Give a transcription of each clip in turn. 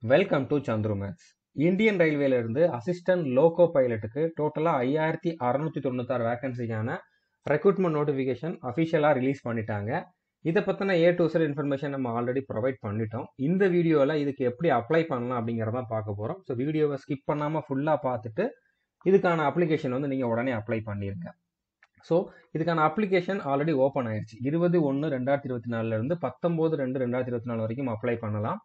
Welcome to Chandru maths. Indian ரயில்வேல இருந்து assistant loco பைலட்டுக்கு டோட்டலா 5696 வேகன்சிக்கான ரெக்ரூட்மெண்ட் நோட்டிஃபிகேஷன் அஃபிஷியலா ரிலீஸ் பண்ணிட்டாங்க. இதை பத்தின ஏ டு Z இன்ஃபர்மேஷன் நம்ம ஆல்ரெடி ப்ரொவைட் பண்ணிட்டோம். இந்த வீடியோல இதுக்கு எப்படி அப்ளை பண்ணலாம் அப்படிங்கறத பார்க்க போறோம். ஸோ வீடியோவை ஸ்கிப் பண்ணாம ஃபுல்லா பார்த்துட்டு இதுக்கான அப்ளிகேஷன் வந்து நீங்க உடனே அப்ளை பண்ணிருங்க. ஸோ இதுக்கான அப்ளிகேஷன் ஆல்ரெடி ஓப்பன் ஆயிடுச்சு. 20/1/2024 இருந்து 19/2/2024 வரைக்கும் அப்ளை பண்ணலாம்.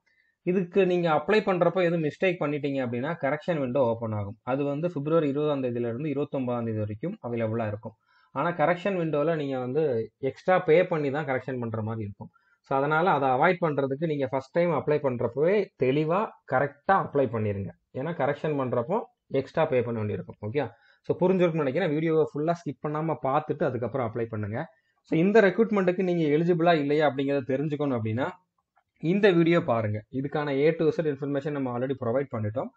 இதுக்கு நீங்க அப்ளை பண்றப்போ எதுவும் மிஸ்டேக் பண்ணிட்டீங்க அப்படின்னா கரெக்ஷன் விண்டோ ஓப்பன் ஆகும். அது வந்து பிப்ரவரி 20 இருந்து 29 வரைக்கும் அவைலபிளா இருக்கும். ஆனா கரெக்ஷன் விண்டோல நீங்க வந்து எக்ஸ்ட்ரா பே பண்ணி தான் கரெக்ஷன் பண்ற மாதிரி இருக்கும். ஸோ அதனால அதை அவாய்ட் பண்றதுக்கு நீங்க ஃபர்ஸ்ட் டைம் அப்ளை பண்றப்பவே தெளிவா கரெக்டா அப்ளை பண்ணிருங்க. ஏன்னா கரெக்ஷன் பண்றப்போ எக்ஸ்ட்ரா பே பண்ண வேண்டியிருக்கும். ஓகே, ஸோ புரிஞ்சிருக்கும்னு நினைக்கிறேன். வீடியோவை ஃபுல்லா ஸ்கிப் பண்ணாம பார்த்துட்டு அதுக்கப்புறம் அப்ளை பண்ணுங்க. ஸோ இந்த ரெக்ரூட்மெண்ட்டுக்கு நீங்க எலிஜிபிளா இல்லையா அப்படிங்கறத தெரிஞ்சுக்கணும் அப்படின்னா இந்த வீடியோ பாருங்க. இதுக்கான ஏ டு Z இன்ஃபர்மேஷன் நம்ம ஆல்ரெடி ப்ரொவைட் பண்ணிட்டோம்.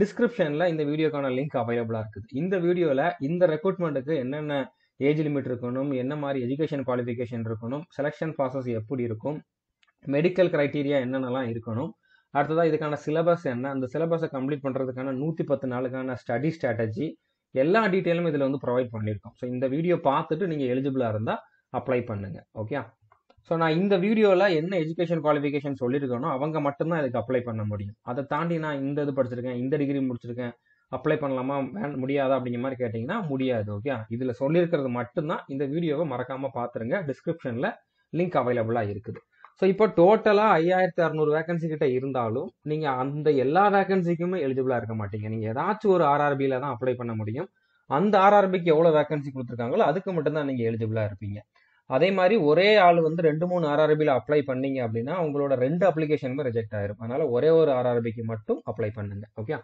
டிஸ்கிரிப்ஷன்ல இந்த வீடியோக்கான லிங்க் அவைலபிளா இருக்குது. இந்த வீடியோல இந்த ரெக்ரூட்மெண்ட்டுக்கு என்னென்ன ஏஜ் லிமிட் இருக்கணும், என்ன மாதிரி எஜுகேஷன் குவாலிஃபிகேஷன் இருக்கணும், செலெக்ஷன் ப்ராசஸ் எப்படி இருக்கும், மெடிக்கல் கிரைட்டீரியா என்னென்னலாம் இருக்கணும், அடுத்ததா இதுக்கான சிலபஸ் என்ன, அந்த சிலபஸை கம்ப்ளீட் பண்றதுக்கான 110 நாளுக்கான ஸ்டடி ஸ்ட்ராட்டஜி, எல்லா டீட்டெயிலும் இதுல வந்து ப்ரொவைட் பண்ணியிருக்கோம். ஸோ இந்த வீடியோ பார்த்துட்டு நீங்க எலிஜிபிளா இருந்தா அப்ளை பண்ணுங்க. ஓகே, ஸோ நான் இந்த வீடியோவில் என்ன எஜுகேஷன் குவாலிஃபிகேஷன் சொல்லியிருக்கேனோ அவங்க மட்டும்தான் இதுக்கு அப்ளை பண்ண முடியும். அதை தாண்டி நான் இந்த இது படிச்சிருக்கேன், இந்த டிகிரி முடிச்சிருக்கேன், அப்ளை பண்ணலாமா முடியாதா அப்படிங்கிற மாதிரி கேட்டிங்கன்னா முடியாது. ஓகே, இதில் சொல்லியிருக்கிறது மட்டும்தான். இந்த வீடியோவை மறக்காம பார்த்துருங்க. டிஸ்கிரிப்ஷனில் லிங்க் அவைலபிளாக இருக்குது. ஸோ இப்போ டோட்டலாக 5600 வேகன்சி கிட்ட இருந்தாலும் நீங்கள் அந்த எல்லா வேகன்சிக்குமே எலிஜிபிளாக இருக்க மாட்டீங்க. நீங்கள் ஏதாச்சும் ஒரு ஆர்ஆர்பியில் தான் அப்ளை பண்ண முடியும். அந்த ஆர்ஆர்பிக்கு எவ்வளோ வேகன்சி கொடுத்துருக்காங்களோ அதுக்கு மட்டும்தான் நீங்கள் எலிஜிபிளாக இருப்பீங்க. அதே மாதிரி ஒரே ஆள் வந்து 2-3 ஆர்ஆர்பியில் அப்ளை பண்ணீங்க அப்படின்னா உங்களோட 2 அப்ளிகேஷனுமே ரிஜெக்ட் ஆயிரும். அதனால ஒரே ஒரு ஆர்ஆர்பிக்கு மட்டும் அப்ளை பண்ணுங்க. ஓகே,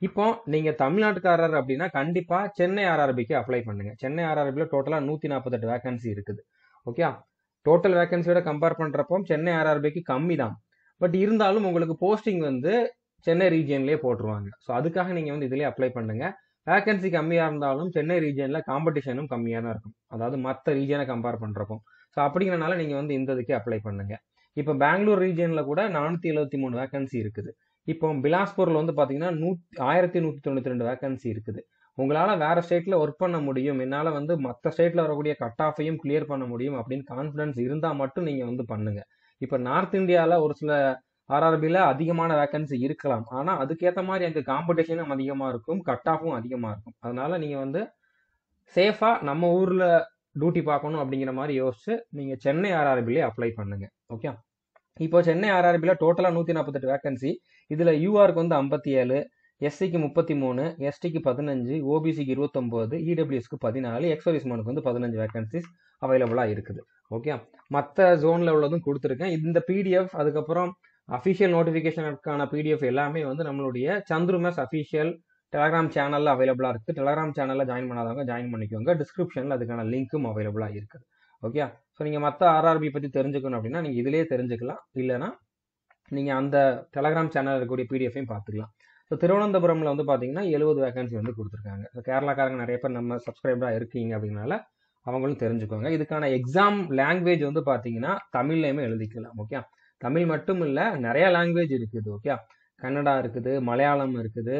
இப்போ நீங்க தமிழ்நாட்டுக்காரர் அப்படின்னா கண்டிப்பா சென்னை ஆர்ஆர்பிக்கு அப்ளை பண்ணுங்க. சென்னை ஆர்ஆர்பியில் டோட்டலா 148 வேகன்சி இருக்குது. ஓகே, டோட்டல் வேகன்சியோட கம்பேர் பண்றப்போ சென்னை ஆர்ஆர்பிக்கு கம்மி தான். பட் இருந்தாலும் உங்களுக்கு போஸ்டிங் வந்து சென்னை ரீஜியன்லயே போட்டுருவாங்க. ஸோ அதுக்காக நீங்க வந்து இதுலயே அப்ளை பண்ணுங்க. வேகன்சி கம்மியா இருந்தாலும் சென்னை ரீஜியன்ல காம்படிஷனும் கம்மியா தான் இருக்கும். அதாவது மற்ற ரீஜனை கம்பேர் பண்றப்போ. ஸோ அப்படிங்கிறனால நீங்க வந்து இந்த இதுக்கே அப்ளை பண்ணுங்க. இப்போ பெங்களூர் ரீஜியன்ல கூட 473 வேகன்சி இருக்குது. இப்போ பிலாஸ்பூர்ல வந்து பாத்தீங்கன்னா 1192 வேகன்சி இருக்குது. உங்களால வேற ஸ்டேட்ல ஒர்க் பண்ண முடியும், என்னால வந்து மற்ற ஸ்டேட்ல வரக்கூடிய கட் ஆஃபையும் கிளியர் பண்ண முடியும் அப்படின்னு கான்பிடன்ஸ் இருந்தா மட்டும் நீங்க வந்து பண்ணுங்க. இப்ப நார்த் இந்தியால ஒரு சில ஆர்ஆர்பியில் அதிகமான வேகன்சி இருக்கலாம். ஆனால் அதுக்கேற்ற மாதிரி அங்கே காம்படிஷனும் அதிகமாக இருக்கும், கட் ஆஃபும் அதிகமாக இருக்கும். அதனால நீங்கள் வந்து சேஃபாக நம்ம ஊரில் டியூட்டி பார்க்கணும் அப்படிங்கிற மாதிரி யோசிச்சு நீங்கள் சென்னை ஆர்ஆர்பிலே அப்ளை பண்ணுங்க. ஓகே, இப்போ சென்னை ஆர்ஆர்பியில் டோட்டலாக 148 வேகன்சி. இதில் யூஆருக்கு வந்து 57, எஸ்சிக்கு 33, எஸ்டிக்கு 15, ஓபிசிக்கு 29, இடபிள்யூஎஸ்க்கு 14, எக்ஸர்வீஸ்மேனுக்கு வந்து 15 வேகன்சிஸ் அவைலபிளாக இருக்குது. ஓகே, மற்ற ஜோனில் உள்ளதும் கொடுத்துருக்கேன். இந்த பிடிஎஃப் அதுக்கப்புறம் அஃபிஷியல் நோட்டிஃபிகேஷனுக்கான பிடிஎஃப் எல்லாமே வந்து நம்மளுடைய சந்துரு மேத்ஸ் அஃபிஷியல் டெலகிராம் சேனலில் அவைலபிளாக இருக்குது. டெலகிராம் சேனலில் ஜாயின் பண்ணாதவங்க ஜாயின் பண்ணிக்கோங்க. டிஸ்கிரிப்ஷனில் அதுக்கான லிங்க்கும் அவைலபிளாக இருக்குது. ஓகே, ஸோ நீங்கள் மற்ற ஆர்ஆர்பி பற்றி தெரிஞ்சுக்கணும் அப்படின்னா நீங்கள் இதிலேயே தெரிஞ்சுக்கலாம். இல்லைனா நீங்கள் அந்த டெலகிராம் சேனல் இருக்கக்கூடிய பிடிஎஃபையும் பார்த்துக்கலாம். ஸோ திருவனந்தபுரமில் வந்து பார்த்தீங்கன்னா 70 வேகன்சி வந்து கொடுத்துருக்காங்க. ஸோ கேரளாக்காரங்க நிறைய பேர் நம்ம சப்ஸ்கிரைபராக இருக்கீங்க அப்படின்னால அவங்களும் தெரிஞ்சுக்கோங்க. இதுக்கான எக்ஸாம் லாங்குவேஜ் வந்து பார்த்தீங்கன்னா தமிழ்லையுமே எழுதிக்கலாம். ஓகே, தமிழ் மட்டும் இல்லை, நிறைய லாங்குவேஜ் இருக்குது. ஓகே, கன்னடா இருக்குது, மலையாளம் இருக்குது,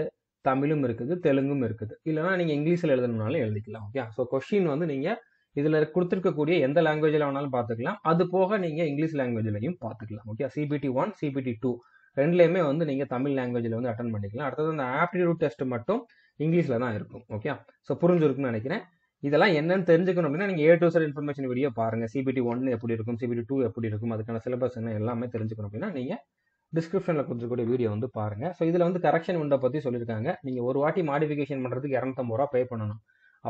தமிழும் இருக்குது, தெலுங்கும் இருக்குது. இல்லைனா நீங்கள் இங்கிலீஷில் எழுதணும்னாலும் எழுதிக்கலாம். ஓகே, ஸோ கொஸ்டின் வந்து நீங்கள் இதில் கொடுத்துருக்கக்கூடிய எந்த லாங்குவேஜில் வேணாலும் பார்த்துக்கலாம். அது போக நீங்கள் இங்கிலீஷ் லாங்குவேஜ்லையும் பார்த்துக்கலாம். ஓகே, CBT 1, CBT 2 ரெண்டுலேயுமே வந்து நீங்கள் தமிழ் லாங்குவேஜில் வந்து அட்டன் பண்ணிக்கலாம். அடுத்தது அந்த ஆப்டிடியூட் டெஸ்ட் மட்டும் இங்கிலீஷில் தான் இருக்கும். ஓகே, ஸோ புரிஞ்சிருக்குன்னு நினைக்கிறேன். இதெல்லாம் என்னன்னு தெரிஞ்சுக்கணும் அப்படின்னா நீங்கள் ஏ டு Z இன்ஃபர்மேஷன் வீடியோ பாருங்க. CBT 1 எப்படி இருக்கும், CBT 2 எப்படி இருக்கும், அதுக்கான சிலபஸ் என்ன எல்லாமே தெரிஞ்சுக்கணும் அப்படின்னா நீங்கள் டிஸ்கிரிப்ஷனில் கொடுத்துருக்கூடிய வீடியோ வந்து பாருங்க. ஸோ இதில் வந்து கரெக்ஷன் விண்டோ பற்றி சொல்லியிருக்காங்க. நீங்கள் ஒரு வாட்டி மாடிஃபிகேஷன் பண்ணுறதுக்கு 250 ரூபா பே பண்ணணும்.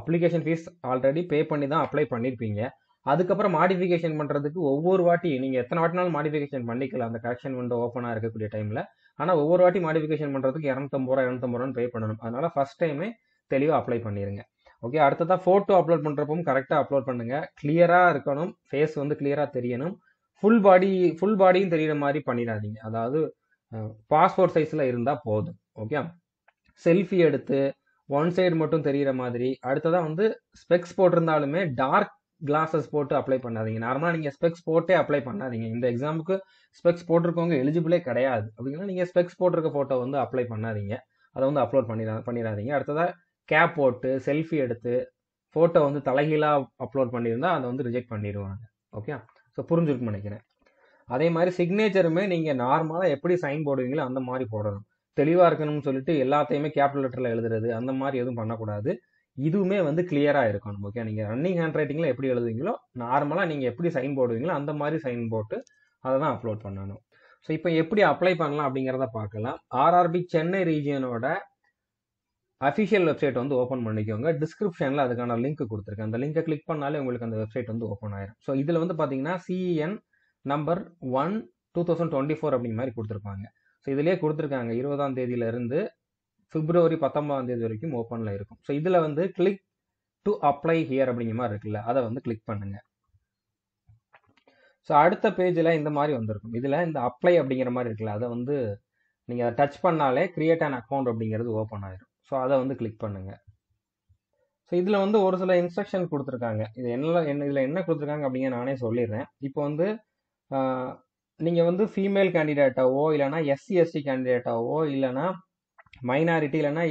அப்ளிகேஷன் ஃபீஸ் ஆல்ரெடி பே பண்ணி தான் அப்ளை பண்ணியிருப்பீங்க. அதுக்கப்புறம் மாடிஃபிகேஷன் பண்ணுறதுக்கு ஒவ்வொரு வாட்டி நீங்கள் எத்தனை வாட்டினாலும் மாடிஃபிகேஷன் பண்ணிக்கலாம் அந்த கரெக்ஷன் விண்டோ ஓப்பனாக இருக்கக்கூடிய டைமில். ஆனால் ஒவ்வொரு வாட்டி மாடிஃபிகேஷன் பண்ணுறதுக்கு 250 ரூபா பே பண்ணணும். அதனால ஃபர்ஸ்ட் டைமே தெளிவாக அப்ளை பண்ணிடுங்க. ஓகே, அடுத்ததா ஃபோட்டோ அப்லோட் பண்ணுறப்பவும் கரெக்டாக அப்லோட் பண்ணுங்க. கிளியராக இருக்கணும், ஃபேஸ் வந்து கிளியராக தெரியணும். ஃபுல் பாடியும் தெரியுற மாதிரி பண்ணிடாதீங்க. அதாவது பாஸ்போர்ட் சைஸில் இருந்தால் போதும். ஓகே, செல்ஃபி எடுத்து ஒன் சைடு மட்டும் தெரிகிற மாதிரி. அடுத்ததாக வந்து ஸ்பெக்ஸ் போட்டிருந்தாலுமே டார்க் கிளாஸஸ் போட்டு அப்ளை பண்ணாதீங்க. நார்மலாக நீங்கள் ஸ்பெக்ஸ் போட்டே அப்ளை பண்ணாதீங்க. இந்த எக்ஸாமுக்கு ஸ்பெக்ஸ் போட்டிருக்கவங்க எலிஜிபிளே கிடையாது. அப்படின்னா நீங்கள் ஸ்பெக்ஸ் போட்டிருக்க ஃபோட்டோ வந்து அப்ளை பண்ணாதீங்க. அதை வந்து அப்லோட் பண்ணிடாதீங்க. அடுத்ததாக கேப் போட்டு செல்ஃபி எடுத்து ஃபோட்டோ வந்து தலைகீழாக அப்லோட் பண்ணியிருந்தா அதை வந்து ரிஜெக்ட் பண்ணிடுவாங்க. ஓகே, ஸோ புரிஞ்சுருக்குன்னு நினைக்கிறேன். அதே மாதிரி சிக்னேச்சருமே நீங்கள் நார்மலாக எப்படி சைன் போடுவீங்களோ அந்த மாதிரி போடணும். தெளிவாக இருக்கணும்னு சொல்லிட்டு எல்லாத்தையுமே கேபிட்டல் லெட்டரில் எழுதுறது அந்த மாதிரி எதுவும் பண்ணக்கூடாது. இதுவுமே வந்து கிளியராக இருக்கணும். ஓகே, நீங்கள் ரன்னிங் ஹேண்ட் ரைட்டிங்கில் எப்படி எழுதுவீங்களோ நார்மலாக நீங்கள் எப்படி சைன் போடுவீங்களோ அந்த மாதிரி சைன் போட்டு அதை தான் அப்லோட் பண்ணணும். ஸோ இப்போ எப்படி அப்ளை பண்ணலாம் அப்படிங்கிறத பார்க்கலாம். ஆர்ஆர்பி சென்னை ரீஜியனோட அஃபிஷியல் வெப்சைட் வந்து ஓப்பன் பண்ணிக்கோங்க. டிஸ்கிரிப்ஷனில் அதுக்கான லிங்க் கொடுத்துருக்கேன். அந்த லிங்கை கிளிக் பண்ணாலே உங்களுக்கு அந்த வெப்சைட் வந்து ஓப்பன் ஆயிரும். ஸோ இதில் வந்து பார்த்தீங்கன்னா CEN நம்பர் 1/2024 அப்படிங்கிற மாதிரி கொடுத்துருப்பாங்க. ஸோ இதிலே கொடுத்துருக்காங்க 20ஆம் தேதியிலிருந்து பிப்ரவரி 19ஆம் தேதி வரைக்கும் ஓப்பனில் இருக்கும். ஸோ இதில் வந்து கிளிக் டு அப்ளை ஹியர் அப்படிங்கிற மாதிரி இருக்குல்ல, அதை வந்து கிளிக் பண்ணுங்க. ஸோ அடுத்த பேஜில் இந்த மாதிரி வந்திருக்கும். இதில் இந்த அப்ளை அப்படிங்கிற மாதிரி இருக்குல்ல, அதை வந்து நீங்கள் அதை டச் பண்ணாலே கிரியேட் அன் அக்கௌண்ட் அப்படிங்கிறது ஓப்பன் ஆயிரும். ஸோ அதை வந்து கிளிக் பண்ணுங்க. ஸோ இதில் வந்து ஒரு சில இன்ஸ்ட்ரக்ஷன் கொடுத்துருக்காங்க. இது இதில் என்ன கொடுத்துருக்காங்க அப்படிங்கிற நானே சொல்லிடுறேன். இப்போ வந்து நீங்கள் வந்து ஃபீமேல் கேண்டிடேட்டாவோ இல்லைனா SC/ST கேண்டிடேட்டாவோ இல்லைனா மைனாரிட்டி இல்லைனா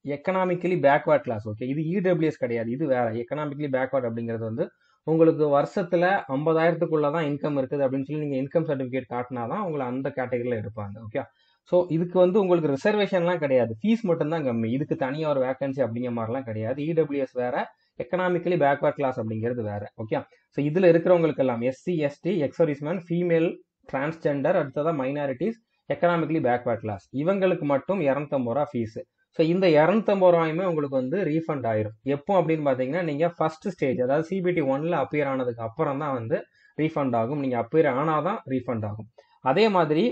எக்கனாமிக்கலி பேக்வர்ட் கிளாஸ். ஓகே, இது EWS கிடையாது, இது வேற. எக்கனாமிக்கலி பேக்வர்ட் அப்படிங்கிறது வந்து உங்களுக்கு வருஷத்தில் 50,000க்குள்ள தான் இன்கம் இருக்குது அப்படின்னு சொல்லி நீங்கள் இன்கம் சர்டிஃபிகேட் காட்டினா தான் உங்களை அந்த கேட்டகரியில் எடுப்பாங்க. ஓகே, ஸோ இதுக்கு வந்து உங்களுக்கு ரிசர்வேஷன்லாம் கிடையாது, ஃபீஸ் மட்டும்தான் கம்மி. இதுக்கு தனியாக ஒரு வேகன்சி அப்படிங்கிற மாதிரிலாம் கிடையாது. EWS வேற, எக்கனாமிக்கலி பேக்வர்ட் கிளாஸ் அப்படிங்கிறது வேற. ஓகே, ஸோ இதில் இருக்கிறவங்களுக்கு எல்லாம் SC/ST, எக்ஸர்வீஸ்மேன், ஃபீமேல், டிரான்ஸ்ஜெண்டர், அடுத்ததான் மைனாரிட்டிஸ், எக்கனாமிக்கலி பேக்வர்ட் கிளாஸ், இவங்களுக்கு மட்டும் 250 ரூபா ஃபீஸ். ஸோ இந்த 250 ரூபாயுமே உங்களுக்கு வந்து ரீஃபண்ட் ஆயிரும். எப்போ அப்படின்னு பார்த்தீங்கன்னா நீங்கள் ஃபர்ஸ்ட் ஸ்டேஜ், அதாவது CBT 1ல் அப்பியர் ஆனதுக்கு அப்புறம் தான் வந்து ரீஃபண்ட் ஆகும். நீங்கள் அப்பியர் ஆனால் தான் ரீஃபண்ட் ஆகும். அதே மாதிரி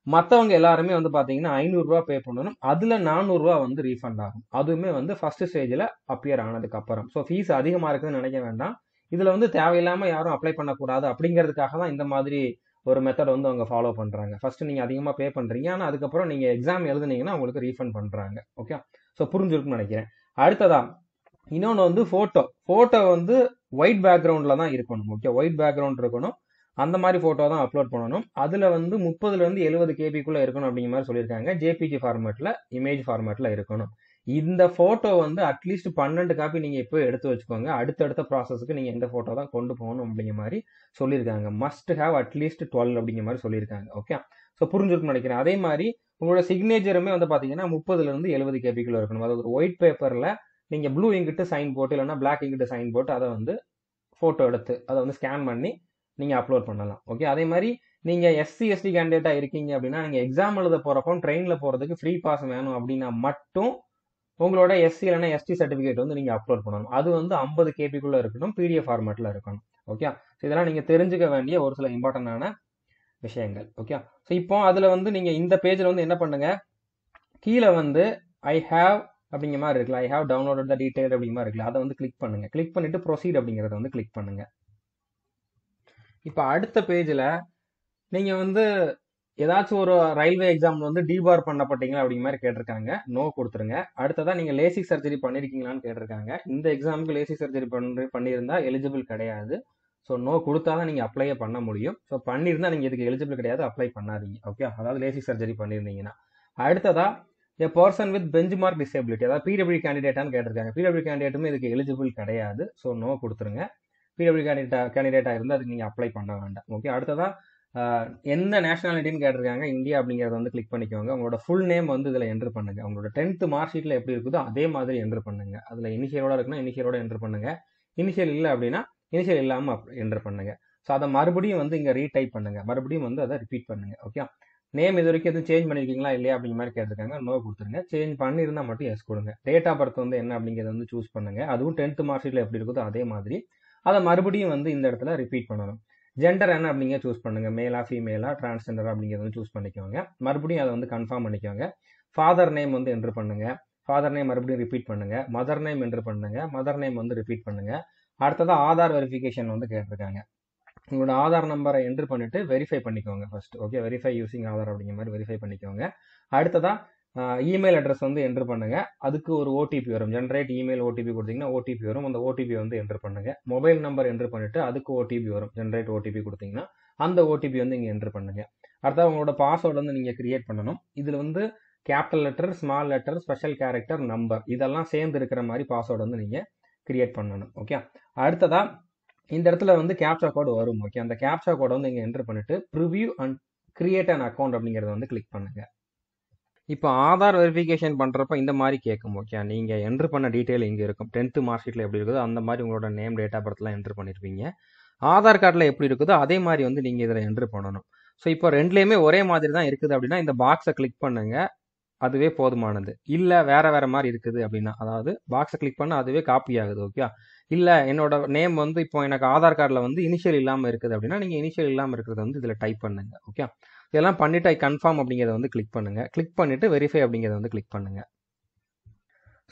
மற்றவங்க எல்லாருமே வந்து பார்த்தீங்கன்னா 500 ரூபா பே பண்ணணும். அதில் 400 ரூபா வந்து ரீஃபண்ட் ஆகும். அதுவுமே வந்து ஃபர்ஸ்ட் ஸ்டேஜில் அப்பியர் ஆனதுக்கு அப்புறம். ஸோ ஃபீஸ் அதிகமாக இருக்குதுன்னு நினைக்க வேண்டாம். இதில் வந்து தேவையில்லாமல் யாரும் அப்ளை பண்ணக்கூடாது அப்படிங்கிறதுக்காக தான் இந்த மாதிரி ஒரு மெத்தட் வந்து அவங்க ஃபாலோ பண்ணுறாங்க. ஃபர்ஸ்ட் நீங்கள் அதிகமாக பே பண்ணுறீங்க, ஆனால் அதுக்கப்புறம் நீங்கள் எக்ஸாம் எழுதுனீங்கன்னா உங்களுக்கு ரீஃபண்ட் பண்ணுறாங்க. ஓகே, ஸோ புரிஞ்சிருக்குன்னு நினைக்கிறேன். அடுத்ததா இன்னொன்று வந்து ஃபோட்டோ வந்து ஒயிட் பேக்ரவுண்டில் தான் இருக்கணும். ஓகே, ஒயிட் பேக்ரவுண்ட் இருக்கணும். அந்த மாதிரி ஃபோட்டோ தான் அப்லோட் பண்ணணும். அதில் வந்து 30லேருந்து 70 KBக்குள்ளே இருக்கணும் அப்படிங்கிற மாதிரி சொல்லியிருக்காங்க. JPG ஃபார்மேட்டில், இமேஜ் ஃபார்மேட்டில் இருக்கணும். இந்த ஃபோட்டோ வந்து அட்லீஸ்ட் 12 காப்பி நீங்கள் இப்போ எடுத்து வச்சுக்கோங்க. அடுத்தடுத்த ப்ராசஸுக்கு நீங்கள் எந்த ஃபோட்டோ தான் கொண்டு போகணும் அப்படிங்கிற மாதிரி சொல்லியிருக்காங்க. மஸ்ட் ஹேவ் அட்லீஸ்ட் 12 அப்படிங்கிற மாதிரி சொல்லியிருக்காங்க. ஓகே, ஸோ புரிஞ்சிருக்குன்னு நினைக்கிறேன். அதே மாதிரி உங்களோட சிக்னேச்சருமே வந்து பார்த்தீங்கன்னா 30லேருந்து 70 KBக்குள்ளே இருக்கணும். அதாவது ஒரு ஒயிட் பேப்பரில் நீங்கள் ப்ளூ இங்கிட்டு சைன் போட்டு இல்லைன்னா பிளாக் இங்கிட்டு சைன் போட்டு அதை வந்து ஃபோட்டோ எடுத்து அதை வந்து ஸ்கேன் பண்ணி நீங்கள் அப்லோட் பண்ணலாம். ஓகே, அதே மாதிரி நீங்கள் SC/ST கேண்டிடேட்டாக இருக்கீங்க அப்படின்னா நீங்கள் எக்ஸாம் எழுத போகிறப்போ ட்ரெயினில் போகிறதுக்கு ஃப்ரீ பாஸ் வேணும் அப்படின்னா மட்டும் உங்களோட SC இல்லைன்னா ST சர்டிஃபிகேட் வந்து நீங்கள் அப்லோட் பண்ணணும். அது வந்து 50 KBக்குள்ளே இருக்கணும், PDF ஃபார்மேட்டில் இருக்கணும். ஓகே, இதெல்லாம் நீங்கள் தெரிஞ்சுக்க வேண்டிய ஒரு சில இம்பார்ட்டண்டான விஷயங்கள். ஓகே, ஸோ இப்போ அதில் வந்து நீங்கள் இந்த பேஜில் வந்து என்ன பண்ணுங்க, கீழே வந்து ஐ ஹாவ் அப்படிங்கிற மாதிரி இருக்குல்ல, I have downloaded the detail அப்படிங்கிற மாதிரி இருக்குல்ல, அதை வந்து கிளிக் பண்ணுங்க. கிளிக் பண்ணிட்டு ப்ரொசீட் அப்படிங்கிறத வந்து கிளிக் பண்ணுங்க. இப்போ அடுத்த பேஜில் நீங்கள் வந்து ஏதாச்சும் ஒரு ரயில்வே எக்ஸாம் வந்து டிபார் பண்ணப்பட்டீங்களா அப்படிங்கிற மாதிரி கேட்டிருக்காங்க. நோ கொடுத்துருங்க. அடுத்ததான் நீங்கள் லேசிக் சர்ஜரி பண்ணியிருக்கீங்களான்னு கேட்டிருக்காங்க. இந்த எக்ஸாமுக்கு லேசிக் சர்ஜரி பண்ணியிருந்தா எலிஜிபிள் கிடையாது. ஸோ நோ கொடுத்தா தான் நீங்கள் அப்ளையே பண்ண முடியும். ஸோ பண்ணியிருந்தா நீங்கள் இதுக்கு எலிஜிபிள் கிடையாது, அப்ளை பண்ணாதீங்க. ஓகே, அதாவது லேசிக் சர்ஜரி பண்ணியிருந்தீங்கன்னா. அடுத்ததா a person with bench mark disability, அதாவது PW கேண்டிடேட்டான்னு கேட்டிருக்காங்க. PW கேண்டிடேட்டுமே இதுக்கு எலிஜிபிள் கிடையாது. ஸோ நோ கொடுத்துருங்க. PW கேண்டிடேட்டாக இருந்தால் அதுக்கு நீங்கள் அப்ளை பண்ண வேண்டாம். ஓகே, அடுத்ததா எந்த நேஷனாலிட்டின்னு கேட்டிருக்காங்க. இந்தியா அப்படிங்கிறத வந்து கிளிக் பண்ணிக்கோங்க. உங்களோட ஃபுல் நேம் வந்து இதில் என்ட்ரு பண்ணுங்க. உங்களோட 10th மார்க் ஷீட்டில் எப்படி இருக்குதோ அதே மாதிரி என்ட்ரு பண்ணுங்க. அதில் இனிஷியலோட இருக்குன்னா இனிஷியலோட என்ட்ரு பண்ணுங்க. இனிஷியல் இல்லை அப்படின்னா இனிஷியல் இல்லாமல் என்ட்ரு பண்ணுங்க. ஸோ அதை மறுபடியும் வந்து இங்கே ரீடைப் பண்ணுங்க. மறுபடியும் வந்து அதை ரிப்பீட் பண்ணுங்க. ஓகே, நேம் இது வரைக்கும் எதுவும் சேஞ்ச் பண்ணியிருக்கீங்களா இல்லையா அப்படிங்கிற மாதிரி கேட்டிருக்காங்க. நோ கொடுத்துருங்க. சேஞ்ச் பண்ணியிருந்தால் மட்டும் எஸ் கொடுங்க. டேட் ஆஃப் பர்த் வந்து என்ன அப்படிங்கிறத வந்து சூஸ் பண்ணுங்க. அதுவும் 10th மார்க் ஷீட்டில் எப்படி இருக்குதோ அதே மாதிரி அதை மறுபடியும் வந்து இந்த இடத்துல ரிப்பீட் பண்ணணும். ஜெண்டர் என்ன அப்படிங்க சூஸ் பண்ணுங்க. மேலா ஃபீமேலா டிரான்ஸ்ஜெண்டரா அப்படிங்கிறத வந்து சூஸ் பண்ணிக்கோங்க. மறுபடியும் அதை வந்து கன்ஃபார்ம் பண்ணிக்கோங்க. ஃபாதர் நேம் வந்து என்ட்ரு பண்ணுங்க. ஃபாதர் நேம் மறுபடியும் ரிப்பீட் பண்ணுங்க. மதர் நேம் என்ட்ரு பண்ணுங்க. மதர் நேம் வந்து ரிப்பீட் பண்ணுங்க. அடுத்ததான் ஆதார் வெரிஃபிகேஷன் வந்து கேட்டிருக்காங்க. உங்களோட ஆதார் நம்பரை என்ட்ரு பண்ணிட்டு வெரிஃபை பண்ணிக்கோங்க first. Okay, verify using Aadhaar அப்படிங்கிற மாதிரி வெரிஃபை பண்ணிக்கோங்க. அடுத்ததா இமெயில் அட்ரஸ் வந்து என்ட்ரு பண்ணுங்க. அதுக்கு ஒரு ஓடிபி வரும். ஜென்ரேட் இமெயில் ஓடிபி கொடுத்தீங்கன்னா ஓடிபி வரும். அந்த ஓடிபி வந்து என்ட்ரு பண்ணுங்க. மொபைல் நம்பர் என்ட்ரு பண்ணிட்டு அதுக்கு ஓடிபி வரும். ஜென்ரேட் ஓடிபி கொடுத்தீங்கன்னா அந்த ஓடிபி வந்து இங்கே என்ட்ரு பண்ணுங்க. அடுத்தது உங்களோட பாஸ்வேர்டு வந்து நீங்கள் கிரியேட் பண்ணணும். இதில் வந்து capital letter, small letter, special character, number இதெல்லாம் சேர்ந்து இருக்கிற மாதிரி பாஸ்வேர்டு வந்து நீங்கள் கிரியேட் பண்ணணும். ஓகே. அடுத்ததா இந்த இடத்துல வந்து கேப்சா கோடு வரும். ஓகே. அந்த கேப்சா கோடை வந்து நீங்கள் என்ட்ரு பண்ணிட்டு preview and create an account அப்படிங்கிறத வந்து கிளிக் பண்ணுங்க. இப்போ ஆதார் வெரிஃபிகேஷன் பண்ணுறப்ப இந்த மாதிரி கேட்கும். ஓகே. நீங்கள் என்ட்ரு பண்ண டீட்டெயில் இங்கே இருக்கும். 10th மார்க் ஷீட்டில் எப்படி இருக்குதோ அந்த மாதிரி உங்களோட நேம், டேட் ஆஃப் பர்த்லாம் என்ட்ரு பண்ணியிருப்பீங்க. ஆதார் கார்டில் எப்படி இருக்குதோ அதே மாதிரி வந்து நீங்கள் இதில் என்ட்ரு பண்ணணும். ஸோ இப்போ ரெண்டுலேயுமே ஒரே மாதிரி தான் இருக்குது அப்படின்னா இந்த பாக்ஸை கிளிக் பண்ணுங்க. அதுவே போதுமானது. இல்லை வேற வேற மாதிரி இருக்குது அப்படின்னா, அதாவது பாக்ஸை கிளிக் பண்ணால் அதுவே காப்பி ஆகுது. ஓகே. இல்லை என்னோட நேம் வந்து இப்போ எனக்கு ஆதார் கார்டில் வந்து இனிஷியல் இல்லாமல் இருக்குது அப்படின்னா நீங்கள் இனிஷியல் இல்லாமல் இருக்கிறத வந்து இதில் டைப் பண்ணுங்க. ஓகே. இதெல்லாம் பண்ணிவிட்டு ஐ கன்ஃபார்ம் அப்படிங்கிறத வந்து கிளிக் பண்ணுங்கள். கிளிக் பண்ணிவிட்டு வெரிஃபை அப்படிங்கிறத வந்து கிளிக் பண்ணுங்கள்.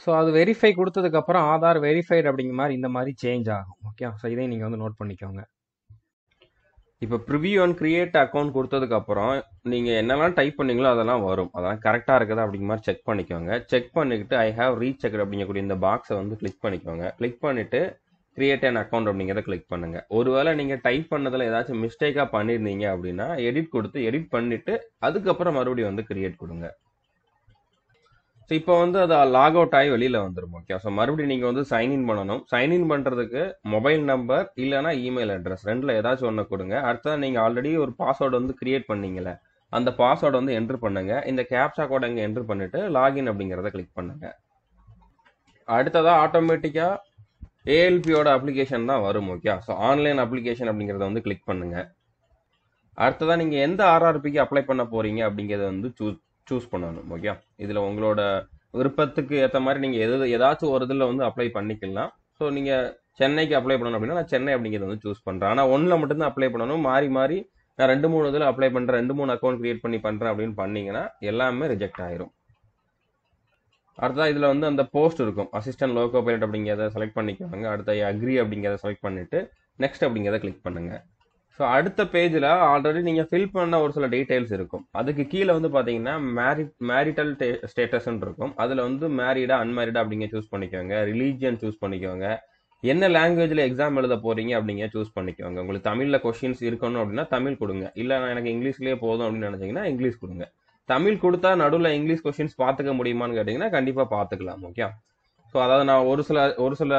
ஸோ அது வெரிஃபை கொடுத்ததுக்கப்புறம் ஆதார் வெரிஃபைடு அப்படிங்கிற மாதிரி இந்த மாதிரி சேஞ்ச் ஆகும். ஓகே. ஸோ இதையும் நீங்கள் வந்து நோட் பண்ணிக்கோங்க. இப்போ ப்ரிவ்யூ அண்ட் கிரியேட் அக்கௌண்ட் கொடுத்ததுக்கப்புறம் நீங்கள் என்னெல்லாம் டைப் பண்ணீங்களோ அதெல்லாம் வரும். அதெல்லாம் கரெக்டாக இருக்குதா அப்படிங்கிற மாதிரி செக் பண்ணிக்கோங்க. செக் பண்ணிக்கிட்டு ஐ ஹாவ் ரீசெக்ட் அப்படிங்கக்கூடிய இந்த பாக்ஸை வந்து கிளிக் பண்ணிக்கோங்க. கிளிக் பண்ணிவிட்டு கிரியேட் அன் அக்கௌண்ட் அப்படிங்கிறத கிளிக் பண்ணுங்க. ஒருவேளை நீங்கள் டைப் பண்ணதில் ஏதாச்சும் மிஸ்டேக்காக பண்ணியிருந்தீங்க அப்படின்னா எடிட் கொடுத்து எடிட் பண்ணிவிட்டு அதுக்கப்புறம் மறுபடியும் வந்து கிரியேட் கொடுங்க. ஸோ இப்போ வந்து அது லாக் அவுட் ஆகி வெளியில் வந்துடும். ஓகே. ஸோ மறுபடியும் நீங்கள் வந்து சைன்இன் பண்ணணும். சைன்இன் பண்ணுறதுக்கு மொபைல் நம்பர் இல்லைனா இமெயில் அட்ரஸ் ரெண்டில் ஏதாச்சும் ஒன்று கொடுங்க. அடுத்ததான் நீங்கள் ஆல்ரெடி ஒரு பாஸ்வேர்டு வந்து கிரியேட் பண்ணீங்களே அந்த பாஸ்வேர்டு வந்து என்ட்ரு பண்ணுங்க. இந்த கேப்சா கோடை இங்கே என்ட்ரு பண்ணிட்டு லாகின் அப்படிங்கிறத கிளிக் பண்ணுங்க. அடுத்ததாக ஆட்டோமேட்டிக்காக ஏஎல்பியோட அப்ளிகேஷன் தான் வரும். ஓகே. ஸோ ஆன்லைன் அப்ளிகேஷன் அப்படிங்கிறத வந்து கிளிக் பண்ணுங்க. அடுத்ததாக நீங்கள் எந்த ஆர்ஆர்பிக்கு அப்ளை பண்ண போறீங்க அப்படிங்கிறத வந்து சூஸ் பண்ணணும். ஓகே. இதில் உங்களோட விருப்பத்துக்கு ஏற்ற மாதிரி நீங்கள் ஏதாச்சும் ஒரு இதில் வந்து அப்ளை பண்ணிக்கலாம். ஸோ நீங்கள் சென்னைக்கு அப்ளை பண்ணணும் அப்படின்னா நான் சென்னை அப்படிங்கிறத வந்து சூஸ் பண்ணுறேன். ஆனால் ஒன்றில் மட்டும்தான் அப்ளை பண்ணணும். மாறி மாறி நான் 2-3 இதில் அப்ளை பண்ணுறேன், 2-3 அக்கௌண்ட் கிரியேட் பண்ணி பண்ணுறேன் அப்படின்னு பண்ணீங்கன்னா எல்லாமே ரிஜெக்ட் ஆயிரும். அடுத்தா இதில் வந்து அந்த போஸ்ட் இருக்கும், அசிஸ்டன்ட் லோகோ பைலட் அப்படிங்கிறத செலக்ட் பண்ணிக்கோங்க. அடுத்த அக்ரி அப்படிங்கிறத செலக்ட் பண்ணிட்டு நெக்ஸ்ட் அப்படிங்கிறத கிளிக் பண்ணுங்க. ஸோ அடுத்த பேஜில் ஆல்ரெடி நீங்கள் ஃபில் பண்ண ஒரு சில டீடைல்ஸ் இருக்கும். அதுக்கு கீழே வந்து பார்த்தீங்கன்னா மேரிட்டல் ஸ்டேட்டஸ்ன்னு இருக்கும். அதில் வந்து மேரிடா அன்மேரிடா அப்படிங்க சூஸ் பண்ணிக்கோங்க. ரிலீஜியன் சூஸ் பண்ணிக்கோங்க. என்ன லாங்குவேஜில் எக்ஸாம் எழுத போறீங்க அப்படிங்க சூஸ் பண்ணிக்கோங்க. உங்களுக்கு தமிழில் கொஸ்டின்ஸ் இருக்கணும் அப்படின்னா தமிழ் கொடுங்க. இல்லை நான் எனக்கு இங்கிலீஷ்லேயே போதும் அப்படின்னு நினச்சிங்கன்னா இங்கிலீஷ் கொடுங்க. தமிழ் கொடுத்தா நடுவில் இங்கிலீஷ் கொஸ்டின்ஸ் பார்த்துக்க முடியுமான்னு கேட்டிங்கன்னா கண்டிப்பாக பார்த்துக்கலாம். ஓகே. ஸோ அதாவது நான் ஒரு சில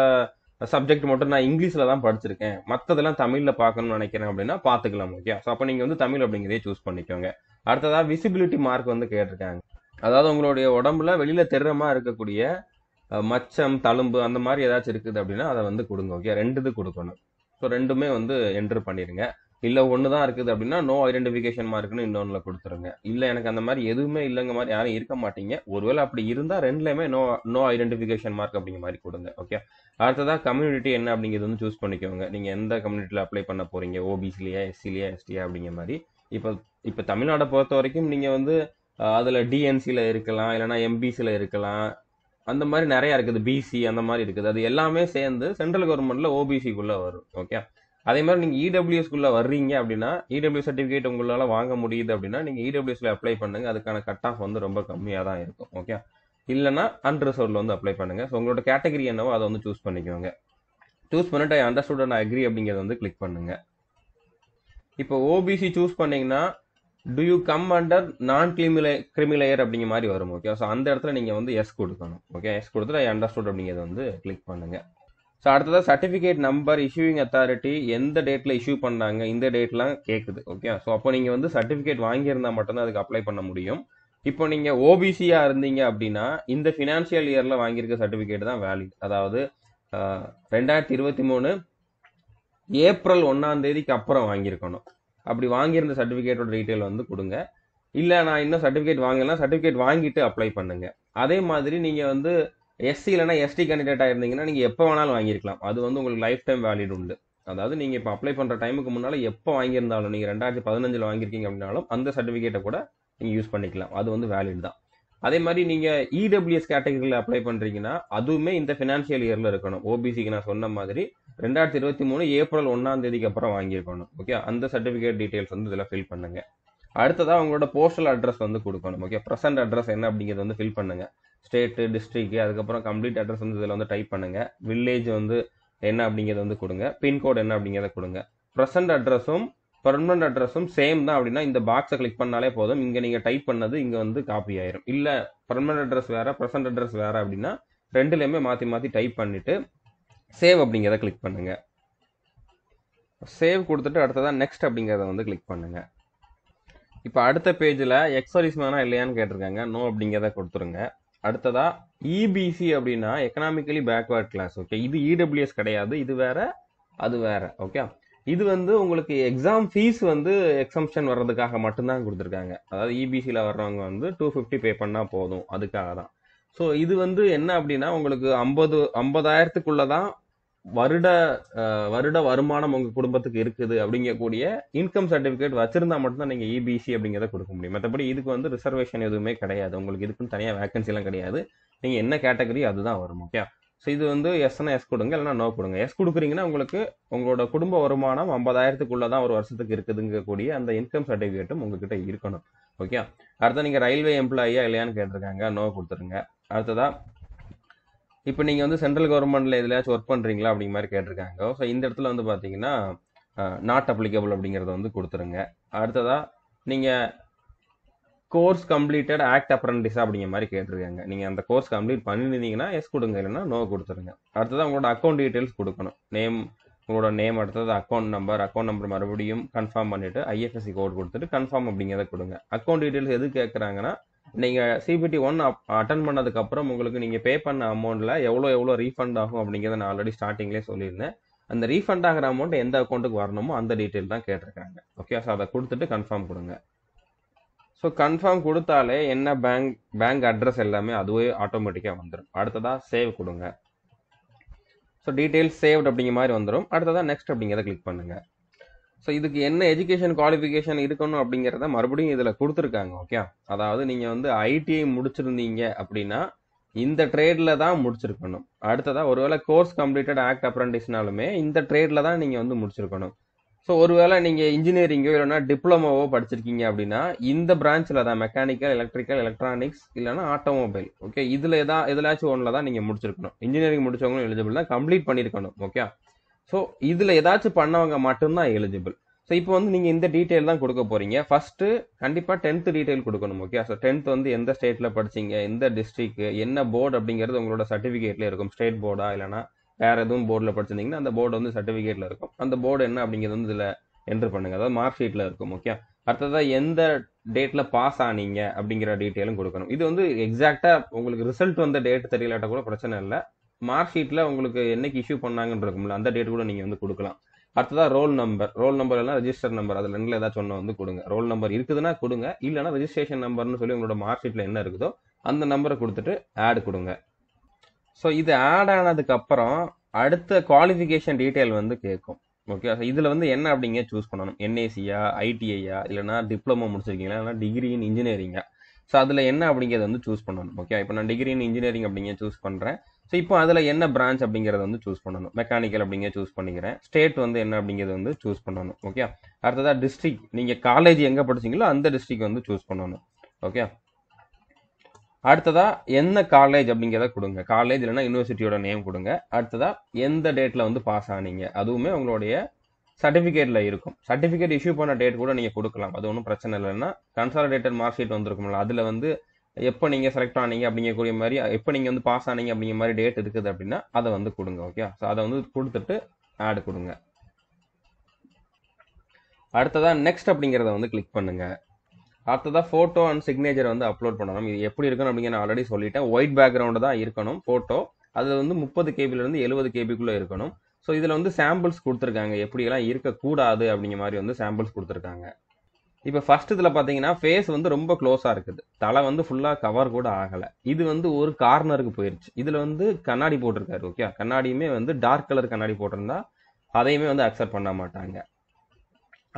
சப்ஜெக்ட் மட்டும் நான் இங்கிலீஷில் தான் படிச்சிருக்கேன், மற்றதெல்லாம் தமிழில் பார்க்கணும்னு நினைக்கிறேன் அப்படின்னா பார்த்துக்கலாம். ஓகே. ஸோ அப்போ நீங்கள் வந்து தமிழ் அப்படிங்கிறதே சூஸ் பண்ணிக்கோங்க. அடுத்ததாக விசிபிலிட்டி மார்க் வந்து கேட்டிருக்காங்க. அதாவது உங்களுடைய உடம்புல வெளியில் தெரிறமா இருக்கக்கூடிய மச்சம், தழும்பு அந்த மாதிரி ஏதாச்சும் இருக்குது அப்படின்னா அதை வந்து கொடுங்க. ஓகே. 2 இது கொடுக்கணும். ஸோ ரெண்டுமே வந்து என்ட்ரு பண்ணிடுங்க. இல்லை ஒன்று தான் இருக்குது அப்படின்னா நோ ஐடென்டிஃபிகேஷன் மார்க்னு இன்னொன்றில் கொடுத்துருங்க. இல்லை எனக்கு அந்த மாதிரி எதுவுமே இல்லைங்க மாதிரி யாரும் இருக்க மாட்டீங்க, ஒருவேளை அப்படி இருந்தால் ரெண்டுலேயுமே நோ ஐடென்டிஃபிகேஷன் மார்க் அப்படிங்கிற மாதிரி கொடுங்க. ஓகே. அடுத்ததாக கம்யூனிட்டி என்ன அப்படிங்கிறது வந்து சூஸ் பண்ணிக்கோங்க. நீங்கள் எந்த கம்யூனிட்டியில் அப்ளை பண்ண போகிறீங்க, ஓபிசிலையா, எஸ்சிலையா, எஸ்டியா அப்படிங்கிற மாதிரி. இப்போ தமிழ்நாடை பொறுத்த வரைக்கும் நீங்கள் வந்து அதில் டிஎன்சியில் இருக்கலாம், இல்லைனா எம்பிசியில் இருக்கலாம், அந்த மாதிரி நிறையா இருக்குது, பிசி அந்த மாதிரி இருக்குது. அது எல்லாமே சேர்ந்து சென்ட்ரல் கவர்மெண்ட்டில் ஓபிசிக்குள்ளே வரும். ஓகே. அதே மாதிரி நீங்கள் இடபிள்யூஎஸ்குள்ளே வர்றீங்க அப்படின்னா, இடபிள்யூ சர்டிஃபிகேட் உங்களால் வாங்க முடியுது அப்படின்னா நீங்கள் இடபிள்யூஎஸ்ல அப்ளை பண்ணுங்க. அதுக்கான கட் ஆஃப் வந்து ரொம்ப கம்மியாக தான் இருக்கும். ஓகே. இல்லைனா அன்ரிசர்வ்ல வந்து அப்ளை பண்ணுங்க. ஸோ உங்களோட கேட்டகரி என்னவோ அதை வந்து சூஸ் பண்ணிக்கோங்க. சூஸ் பண்ணிட்டு ஐ அண்டர்ஸ்டுட் அண்ட் அக்ரி அப்படிங்கிறத வந்து கிளிக் பண்ணுங்க. இப்போ ஓபிசி சூஸ் பண்ணீங்கன்னா டு யூ கம் அண்டர் நான் கிரிமிலேயர் அப்படிங்கிற மாதிரி வரும். ஓகே. ஸோ அந்த இடத்துல நீங்கள் வந்து எஸ் கொடுக்கணும். ஓகே. எஸ் கொடுத்துட்டு ஐ அண்டர்ஸ்டுட் அப்படிங்கிறத வந்து கிளிக் பண்ணுங்க. ஸோ அடுத்ததாக சர்டிஃபிகேட் நம்பர், இஷ்யூவிங் அத்தாரிட்டி, எந்த டேட்டில் இஷ்யூ பண்ணாங்க, இந்த டேட்லாம் கேட்குது. ஓகே. ஸோ அப்போ நீங்கள் வந்து சர்டிஃபிகேட் வாங்கியிருந்தால் மட்டும்தான் அதுக்கு அப்ளை பண்ண முடியும். இப்போ நீங்கள் ஓபிசியாக இருந்தீங்க அப்படின்னா இந்த ஃபினான்ஷியல் இயரில் வாங்கியிருக்க சர்டிஃபிகேட் தான் வேலிட். அதாவது 2023 ஏப்ரல் 1ஆம் தேதிக்கு அப்புறம் வாங்கியிருக்கணும். அப்படி வாங்கியிருந்த சர்டிஃபிகேட்டோட டீட்டெயில் வந்து கொடுங்க. இல்லை நான் இன்னும் சர்டிஃபிகேட் வாங்கலாம், சர்டிஃபிகேட் வாங்கிட்டு அப்ளை பண்ணுங்க. அதே மாதிரி நீங்கள் வந்து எஸ்சி இல்லைனா எஸ்டி கேண்டிடேட்டாக இருந்தீங்கன்னா நீங்கள் எப்போ வேணாலும் வாங்கியிருக்கலாம். அது வந்து உங்களுக்கு லைஃப் டைம் வேலிட் உண்டு. அதாவது நீங்கள் இப்போ அப்ளை பண்ணுற டைமுக்கு முன்னால் எப்போ வாங்கியிருந்தாலும், நீங்கள் 2015 வாங்கியிருக்கீங்க அப்படின்னாலும் அந்த சர்டிஃபிகேட்டை கூட நீங்கள் யூஸ் பண்ணிக்கலாம். அது வந்து வேலிட் தான். அதே மாதிரி நீங்கள் இடபிள்யூஎஸ் கேட்டகரியில் அப்ளை பண்ணுறீங்கன்னா அதுவுமே இந்த ஃபினான்ஷியல் இயரில் இருக்கணும். ஓபிசிக்கு நான் சொன்ன மாதிரி 2023 ஏப்ரல் 1ஆம் தேதிக்கு அப்புறம் வாங்கியிருக்கணும். ஓகே. அந்த சர்டிஃபிகேட் டீட்டெயில்ஸ் வந்து இதில் ஃபில் பண்ணுங்க. அடுத்ததா உங்களோட போஸ்டல் அட்ரஸ் வந்து கொடுக்கணும். ஓகே, ப்ரெசென்ட் அட்ரஸ் என்ன அப்படிங்கிறது வந்து ஃபில் பண்ணுங்க. ஸ்டேட்டு, டிஸ்ட்ரிக்ட், அதுக்கப்புறம் கம்ப்ளீட் அட்ரஸ் வந்து இதில் வந்து டைப் பண்ணுங்க. வில்லேஜ் வந்து என்ன அப்படிங்கிறது வந்து கொடுங்க. பின்கோடு என்ன அப்படிங்கிறத கொடுங்க. ப்ரெசென்ட் அட்ரஸும் பெர்மனன்ட் அட்ரஸும் சேம் தான் அப்படின்னா இந்த பாக்ஸை கிளிக் பண்ணாலே போதும். இங்கே நீங்கள் டைப் பண்ணது இங்கே வந்து காப்பி ஆயிரும். இல்லை பெர்மனன்ட் அட்ரஸ் வேற, ப்ரெசென்ட் அட்ரஸ் வேற அப்படின்னா ரெண்டுலையுமே மாற்றி மாற்றி டைப் பண்ணிட்டு சேவ் அப்படிங்கிறத கிளிக் பண்ணுங்க. சேவ் கொடுத்துட்டு அடுத்ததான் நெக்ஸ்ட் அப்படிங்கிறத வந்து கிளிக் பண்ணுங்க. இப்போ அடுத்த பேஜில் எக்ஸரிஸ் வேணா இல்லையான்னு கேட்டிருக்காங்க. நோ அப்படிங்கிறத கொடுத்துருங்க. அடுத்ததா இபிசி அப்படின்னா எக்கனாமிக்கலி பேக்வர்ட் கிளாஸ். ஓகே, இது இடபிள்யூஎஸ் கிடையாது, இது வேற அது வேற. ஓகே, இது வந்து உங்களுக்கு எக்ஸாம் ஃபீஸ் வந்து எக்ஸம்ஷன் வர்றதுக்காக மட்டும்தான் கொடுத்துருக்காங்க. அதாவது இபிசியில் வர்றவங்க வந்து 250 பே பண்ணால் போதும், அதுக்காக தான். ஸோ இது வந்து என்ன அப்படின்னா உங்களுக்கு 50,000க்குள்ள தான் வருட வருமானம் உங்க குடும்பத்துக்கு இருக்குது அப்படிங்கக்கூடிய இன்கம் சர்டிபிகேட் வச்சிருந்தா மட்டும்தான் நீங்க இபிசி அப்படிங்கிறத கொடுக்க முடியும். மற்றபடி இதுக்கு வந்து ரிசர்வேஷன் எதுவுமே கிடையாது. உங்களுக்கு இதுக்குன்னு தனியாக வேகன்சி எல்லாம் கிடையாது. நீங்க என்ன கேட்டகரி அதுதான் வரும். ஓகே, ஸோ இது வந்து எஸ்னா எஸ் கொடுங்க, இல்லைன்னா நோ கொடுங்க. எஸ் கொடுக்குறீங்கன்னா உங்களுக்கு உங்களோட குடும்ப வருமானம் 50,000க்குள்ள தான் ஒரு வருஷத்துக்கு இருக்குதுங்கக்கூடிய அந்த இன்கம் சர்டிபிகேட்டும் உங்ககிட்ட இருக்கணும். ஓகே, அடுத்த நீங்க ரயில்வே எம்ப்ளாயியா இல்லையான்னு கேட்டிருக்காங்க. நோ கொடுத்துருங்க. அடுத்ததா இப்போ நீங்கள் வந்து சென்ட்ரல் கவர்மெண்ட்டில் எதுலையாச்சும் ஒர்க் பண்ணுறீங்களா அப்படிங்கிற மாதிரி கேட்டிருக்காங்க. ஸோ இந்த இடத்துல வந்து பார்த்தீங்கன்னா நாட் அப்ளிகபிள் அப்படிங்கிறத வந்து கொடுத்துருங்க. அடுத்ததாக நீங்கள் கோர்ஸ் கம்ப்ளீட்டட் ஆக்ட் அப்ரண்டிஸ் அப்படிங்கிற மாதிரி கேட்டிருக்காங்க. நீங்கள் அந்த கோர்ஸ் கம்ப்ளீட் பண்ணியிருந்தீங்கன்னா எஸ் கொடுங்க, இல்லைன்னா நோ கொடுத்துருங்க. அடுத்ததாக உங்களோட அக்கௌண்ட் டீட்டெயில்ஸ் கொடுக்கணும். உங்களோட நேம், அடுத்தது அக்கௌண்ட் நம்பர் மறுபடியும் கன்ஃபார்ம் பண்ணிவிட்டு ஐஎஃப்எஸ்சி கோட் கொடுத்துட்டு கன்ஃபார்ம் அப்படிங்கிறத கொடுங்க. அக்கௌண்ட் டீட்டெயில்ஸ் எது கேட்குறாங்கன்னா நீங்கள் சிபிடி 1 அட்டன் பண்ணதுக்கு அப்புறம் உங்களுக்கு நீங்கள் பே பண்ண அமௌண்ட்ல எவ்வளோ ரீஃபண்ட் ஆகும் அப்படிங்கிறத நான் ஆல்ரெடி ஸ்டார்டிங்லேயே சொல்லியிருந்தேன். அந்த ரீஃபண்ட் ஆகிற அமௌண்ட் எந்த அக்கௌண்ட்டுக்கு வரணுமோ அந்த டீட்டெயில் தான் கேட்டிருக்காங்க. ஓகே, ஸோ அதை கொடுத்துட்டு கன்ஃபார்ம் கொடுங்க. ஸோ கன்ஃபார்ம் கொடுத்தாலே என்ன பேங்க் அட்ரஸ் எல்லாமே அதுவே ஆட்டோமேட்டிக்காக வந்துடும். அடுத்ததாக சேவ் கொடுங்க. ஸோ டீட்டெயில்ஸ் சேவ்ட் அப்படிங்கிற மாதிரி வந்துடும். அடுத்ததாக நெக்ஸ்ட் அப்படிங்கிறத கிளிக் பண்ணுங்க. ஸோ இதுக்கு என்ன எஜுகேஷன் குவாலிஃபிகேஷன் இருக்கணும் அப்படிங்கிறத மறுபடியும் இதில் கொடுத்துருக்காங்க. ஓகே, அதாவது நீங்கள் வந்து ஐடிஐ முடிச்சிருந்தீங்க அப்படின்னா இந்த ட்ரேடில் தான் முடிச்சிருக்கணும். அடுத்ததாக ஒருவேளை கோர்ஸ் கம்ப்ளீட்டட் ஆக்ட் அப்ரண்டிஸ்னாலுமே இந்த ட்ரேடில் தான் நீங்கள் வந்து முடிச்சிருக்கணும். ஸோ ஒருவேளை நீங்கள் இன்ஜினியரிங்கோ இல்லைன்னா டிப்ளமோவோ படிச்சிருக்கீங்க அப்படின்னா இந்த பிரான்ச்சில் தான் மெக்கானிக்கல், எலக்ட்ரிக்கல், எலக்ட்ரானிக்ஸ் இல்லைன்னா ஆட்டோமொபைல். ஓகே, இதில் எதாச்சும் ஒன்றில் தான் நீங்கள் முடிச்சிருக்கணும். இன்ஜினியரிங் முடிச்சவங்களும் எலிஜிபிள் தான், கம்ப்ளீட் பண்ணியிருக்கணும். ஓகே, ஸோ இதில் ஏதாச்சும் பண்ணவங்க மட்டும்தான் எலிஜிபிள். ஸோ இப்போ வந்து நீங்கள் இந்த டீட்டெயில் தான் கொடுக்க போறீங்க. ஃபர்ஸ்ட் கண்டிப்பாக 10th டீட்டெயில் கொடுக்கணும். ஓகே, ஸோ 10th வந்து எந்த ஸ்டேட்டில் படிச்சீங்க, எந்த டிஸ்ட்ரிக்ட், என்ன போர்டு அப்படிங்கிறது உங்களோட சர்டிஃபிகேட்ல இருக்கும். ஸ்டேட் போர்டா இல்லைனா வேற எதுவும் போர்டில் படிச்சிருந்தீங்கன்னா அந்த போர்டு வந்து சர்டிஃபிகேட்ல இருக்கும். அந்த போர்டு என்ன அப்படிங்கிறது வந்து இதில் என்ட்ரு பண்ணுங்க. அதாவது மார்க் ஷீட்ல இருக்கும். ஓகே, அடுத்ததாக எந்த டேட்ல பாஸ் ஆனீங்க அப்படிங்கிற டீட்டெயிலும் கொடுக்கணும். இது வந்து எக்ஸாக்டா உங்களுக்கு ரிசல்ட் வந்த டேட் தெரியலாட்ட கூட பிரச்சனை இல்லை. மார்க் ஷீட்ல உங்களுக்கு என்னைக்கு இஷ்யூ பண்ணாங்கன்னு இருக்கும்ல அந்த டேட் கூட நீங்க வந்து கொடுக்கலாம். அடுத்ததா ரோல் நம்பர் எல்லாம் ரெஜிஸ்டர் நம்பர், அதுல ரெண்டுல ஏதாச்சும் ஒன்று வந்து கொடுங்க. ரோல் நம்பர் இருக்குதுன்னா கொடுங்க, இல்லைன்னா ரெஜிஸ்ட்ரேஷன் நம்பர்னு சொல்லி உங்களோட மார்க் ஷீட்ல என்ன இருக்குதோ அந்த நம்பரை கொடுத்துட்டு ஆட் கொடுங்க. ஸோ இது ஆட் ஆனதுக்கு அப்புறம் அடுத்த குவாலிஃபிகேஷன் டீட்டெயில் வந்து கேட்கும். ஓகே, இதுல வந்து என்ன அப்படிங்க சூஸ் பண்ணணும். என்ஏசியா, ஐடிஐயா, இல்லைன்னா டிப்ளமோ முடிச்சிருக்கீங்களா, இல்லைன்னா டிகிரி இன் இன்ஜினியரிங்கா. ஸோ அதில் என்ன அப்படிங்கிறத வந்து சூஸ் பண்ணணும். ஓகே, இப்போ நான் டிகிரி இன் இன்ஜினியரிங் அப்படிங்க சூஸ் பண்ணுறேன். ஸோ இப்போ அதில் என்ன பிரான்ச் அப்படிங்கிறத வந்து சூஸ் பண்ணணும். மெக்கானிக்கல் அப்படிங்க சூஸ் பண்ணிக்கிறேன். ஸ்டேட் வந்து என்ன அப்படிங்கிறத வந்து சூஸ் பண்ணணும். ஓகே, அடுத்ததாக டிஸ்ட்ரிக்ட், நீங்கள் காலேஜ் எங்கே படிச்சீங்களோ அந்த டிஸ்ட்ரிக்ட் வந்து சூஸ் பண்ணணும். ஓகே, அடுத்ததா என்ன காலேஜ் அப்படிங்கிறத கொடுங்க. காலேஜ் இல்லைன்னா யூனிவர்சிட்டியோட நேம் கொடுங்க. அடுத்ததா எந்த டேட்ல வந்து பாஸ் ஆனீங்க அதுவுமே உங்களுடைய சர்டிஃபிகேட்ல இருக்கும். சர்டிஃபிகேட் இஷ்யூ பண்ண டேட் கூட நீங்க கொடுக்கலாம், அது ஒன்றும் பிரச்சனை இல்லைன்னா கன்சாலிடேட்டட் மார்க் ஷீட் வந்துருக்கும்ல அதுல வந்து எப்போ நீங்க செலக்ட் ஆனீங்க அப்படிங்கக்கூடிய மாதிரி, எப்போ நீங்க வந்து பாஸ் ஆனீங்க அப்படிங்கிற மாதிரி டேட் இருக்குது அப்படின்னா அதை வந்து கொடுங்க. ஓகே, ஸோ அதை வந்து கொடுத்துட்டு ஆட் கொடுங்க. அடுத்ததா நெக்ஸ்ட் அப்படிங்கிறத வந்து கிளிக் பண்ணுங்க. அடுத்ததான் ஃபோட்டோ அண்ட் சிக்னேச்சர் வந்து அப்லோட் பண்ணணும். இது எப்படி இருக்கணும் அப்படிங்கிற நான் ஆல்ரெடி சொல்லிட்டேன். ஒயிட் பேக்ரவுண்டு தான் இருக்கணும் ஃபோட்டோ. அது வந்து 30 கேபிலேருந்து 70 கேபிக்குள்ளே இருக்கணும். ஸோ இதில் வந்து சாம்பிள்ஸ் கொடுத்துருக்காங்க, எப்படியெல்லாம் இருக்கக்கூடாது அப்படிங்கிற மாதிரி வந்து சாம்பிள்ஸ் கொடுத்துருக்காங்க. இப்போ ஃபர்ஸ்ட் இதில் பார்த்தீங்கன்னா ஃபேஸ் வந்து ரொம்ப க்ளோஸாக இருக்குது, தலை வந்து ஃபுல்லாக கவர் கூட ஆகலை. இது வந்து ஒரு கார்னருக்கு போயிருச்சு. இதில் வந்து கண்ணாடி போட்டிருக்காரு. ஓகே, கண்ணாடியுமே வந்து டார்க் கலர் கண்ணாடி போட்டிருந்தா அதையுமே வந்து அக்செப்ட் பண்ண மாட்டாங்க.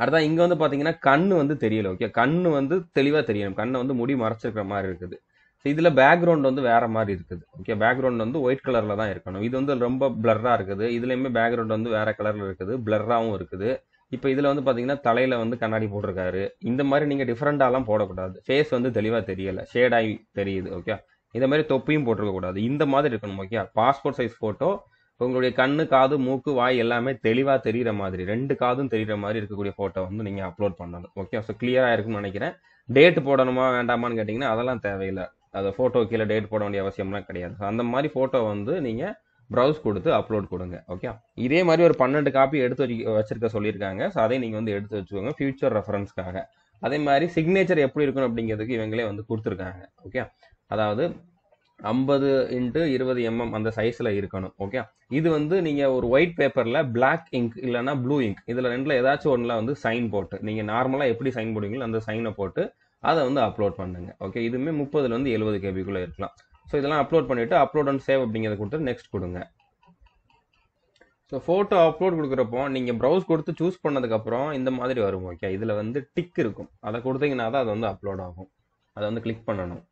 அடுத்தா இங்க வந்து பாத்தீங்கன்னா கண்ணு வந்து தெரியல. ஓகே, கண்ணு வந்து தெளிவா தெரியணும். கண்ணை வந்து முடி மறைச்சிருக்கிற மாதிரி இருக்குது. இதுல பேக்ரவுண்ட் வந்து வேற மாதிரி இருக்குது. ஓகே, பேக்ரவுண்ட் வந்து ஒயிட் கலர்ல தான் இருக்கணும். இது வந்து ரொம்ப பிளர்ரா இருக்குது. இதுலயுமே பேக்ரவுண்ட் வந்து வேற கலர்ல இருக்குது, பிளர்ராவும் இருக்குது. இப்போ இதில் வந்து பார்த்தீங்கன்னா தலையில் வந்து கண்ணாடி போட்டிருக்காரு. இந்த மாதிரி நீங்கள் டிஃப்ரெண்ட்டாலாம் போடக்கூடாது. ஃபேஸ் வந்து தெளிவாக தெரியலை, ஷேடாகி தெரியுது. ஓகே, இந்த மாதிரி தொப்பியும் போட்டிருக்கக்கூடாது. இந்த மாதிரி இருக்கணும். ஓகே, பாஸ்போர்ட் சைஸ் ஃபோட்டோ உங்களுடைய கண்ணு, காது, மூக்கு, வாய் எல்லாமே தெளிவாக தெரிகிற மாதிரி, 2 காதும் தெரிகிற மாதிரி இருக்கக்கூடிய ஃபோட்டோ வந்து நீங்கள் அப்லோட் பண்ணணும். ஓகே, ஸோ கிளியராக இருக்குன்னு நினைக்கிறேன். டேட் போடணுமா வேண்டாமான்னு கேட்டிங்கன்னா அதெல்லாம் தேவையில்லை. அதை ஃபோட்டோ கீழே டேட் போட வேண்டிய அவசியம்லாம் கிடையாது. அந்த மாதிரி ஃபோட்டோ வந்து நீங்கள் ப்ரௌஸ் கொடுத்து அப்லோட் கொடுங்க. ஓகே, இதே மாதிரி ஒரு 12 காப்பி எடுத்து வச்சிருக்க சொல்லியிருக்காங்க. ஸோ அதை நீங்கள் வந்து எடுத்து வச்சுக்கோங்க ஃபியூச்சர் ரெஃபரன்ஸ்க்காக. அதே மாதிரி சிக்னேச்சர் எப்படி இருக்கணும் அப்படிங்கிறதுக்கு இவங்களே வந்து கொடுத்துருக்காங்க. ஓகே, அதாவது 50 x 20 mm அந்த சைஸ்ல இருக்கணும். ஓகே, இது வந்து நீங்க ஒரு ஒயிட் பேப்பர்ல பிளாக் இங்க் இல்லைன்னா ப்ளூ இங்க் இதுல ரெண்டுல ஏதாச்சும் ஒன்றுல வந்து சைன் போட்டு, நீங்க நார்மலா எப்படி சைன் போடுவீங்களோ அந்த சைனை போட்டு அதை வந்து அப்லோட் பண்ணுங்க. ஓகே, இதுவுமே 30 70 கேபிக்குள்ள இருக்கலாம். ஸோ இதெல்லாம் அப்லோட் பண்ணிட்டு அப்லோட் அண்ட் சேவ் அப்படிங்கிறத கொடுத்து நெக்ஸ்ட் கொடுங்க. ஸோ ஃபோட்டோ அப்லோட் கொடுக்குறப்போ நீங்கள் ப்ரௌஸ் கொடுத்து சூஸ் பண்ணதுக்கப்புறம் இந்த மாதிரி வரும். ஓகே, இதில் வந்து டிக் இருக்கும், அதை கொடுத்தீங்கன்னா தான் அது வந்து அப்லோட் ஆகும். அதை வந்து கிளிக் பண்ணணும்.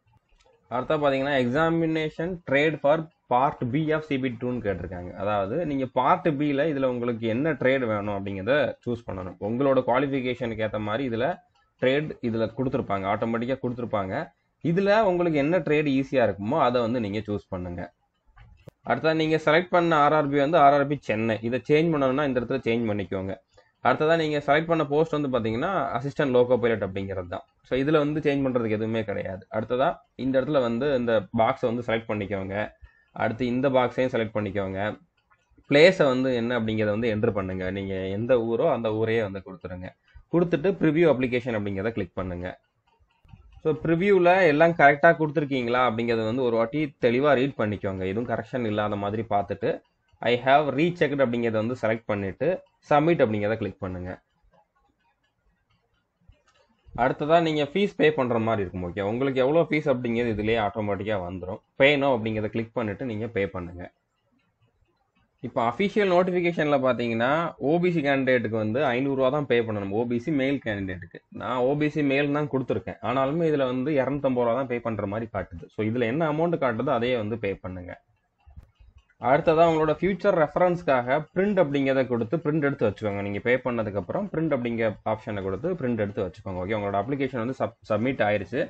அடுத்தா பார்த்தீங்கன்னா examination trade for part B of CBT2ன்னு கேட்டிருக்காங்க. அதாவது நீங்கள் பார்ட் பியில் இதில் உங்களுக்கு என்ன ட்ரேட் வேணும் அப்படிங்கிறத சூஸ் பண்ணணும். உங்களோட குவாலிஃபிகேஷனுக்கு ஏற்ற மாதிரி இதில் ட்ரேட் இதில் கொடுத்துருப்பாங்க, ஆட்டோமேட்டிக்காக கொடுத்துருப்பாங்க. இதில் உங்களுக்கு என்ன ட்ரேட் ஈஸியாக இருக்குமோ அதை வந்து நீங்கள் சூஸ் பண்ணுங்கள். அடுத்தது நீங்கள் செலக்ட் பண்ண RRB வந்து RRB சென்னை. இதை சேஞ்ச் பண்ணணும்னா இந்த இடத்துல சேஞ்ச் பண்ணிக்கோங்க. அடுத்ததான் நீங்கள் செலக்ட் பண்ண போஸ்ட் வந்து பார்த்தீங்கன்னா அசிஸ்டன்ட் லோகோ பைலட் அப்படிங்கிறது தான். ஸோ இதில் வந்து சேஞ்ச் பண்ணுறதுக்கு எதுவுமே கிடையாது. அடுத்ததா இந்த இடத்துல வந்து இந்த பாக்ஸை வந்து செலக்ட் பண்ணிக்கோங்க. அடுத்து இந்த பாக்ஸையும் செலக்ட் பண்ணிக்கோங்க. பிளேஸை வந்து என்ன அப்படிங்கிறத வந்து என்ட்ரு பண்ணுங்க. நீங்கள் எந்த ஊரோ அந்த ஊரையே வந்து கொடுத்துருங்க. கொடுத்துட்டு ப்ரிவியூ அப்ளிகேஷன் அப்படிங்கிறத கிளிக் பண்ணுங்க. ஸோ ப்ரிவியூவில் எல்லாம் கரெக்டாக கொடுத்துருக்கீங்களா அப்படிங்கிறத வந்து ஒரு வாட்டி தெளிவாக ரீட் பண்ணிக்கோங்க. எதுவும் கரெக்ஷன் இல்லாத மாதிரி பார்த்துட்டு ஐ ஹாவ் ரீசெக்ட் அப்படிங்கிறத வந்து செலக்ட் பண்ணிட்டு சப்மிட் அப்படிங்கிறத கிளிக் பண்ணுங்க. அடுத்ததான் நீங்கள் ஃபீஸ் பே பண்ணுற மாதிரி இருக்கும். ஓகே, உங்களுக்கு எவ்வளோ ஃபீஸ் அப்படிங்கிறது இதுலேயே ஆட்டோமேட்டிக்காக வந்துடும். பே நோ அப்படிங்கிறத கிளிக் பண்ணிட்டு நீங்கள் பே பண்ணுங்க. இப்போ அஃபிஷியல் நோட்டிஃபிகேஷனில் பார்த்தீங்கன்னா ஓபிசி கேண்டிடேட்டுக்கு வந்து 500 ரூபா தான் பே பண்ணணும். ஓபிசி மேல் கேண்டிடேட்டுக்கு நான் ஓபிசி மேல் தான் கொடுத்துருக்கேன். ஆனாலுமே இதில் வந்து 250 ரூபா தான் பே பண்ணுற மாதிரி காட்டுது. ஸோ இதில் என்ன அமௌண்ட் காட்டுதோ அதையே வந்து பே பண்ணுங்க. அடுத்ததான் உங்களோட ஃபியூச்சர் ரெஃபரன்ஸ்க்காக பிரிண்ட் அப்படிங்கிறத கொடுத்து பிரிண்ட் எடுத்து வச்சுக்கோங்க. நீங்கள் பே பண்ணதுக்கப்புறம் பிரிண்ட் அப்படிங்கிற ஆப்ஷனை கொடுத்து பிரிண்ட் எடுத்து வச்சுக்கோங்க. ஓகே, உங்களோட அப்ளிகேஷன் வந்து சப்மிட் ஆயிடுச்சு.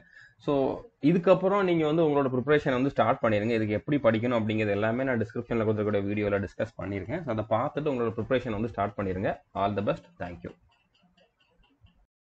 ஸோ இதுக்கப்புறம் நீங்கள் வந்து உங்களோட ப்ரிப்பரேஷன் வந்து ஸ்டார்ட் பண்ணிடுங்க. இதுக்கு எப்படி படிக்கணும் அப்படிங்கிறது எல்லாமே நான் டிஸ்கிரிப்ஷனில் கொடுத்துக்கூடிய வீடியோவில் டிஸ்கஸ் பண்ணியிருக்கேன். அதை பார்த்துட்டு உங்களோட ப்ரிப்பரேஷன் வந்து ஸ்டார்ட் பண்ணிடுங்க. All the best. தேங்க்யூ.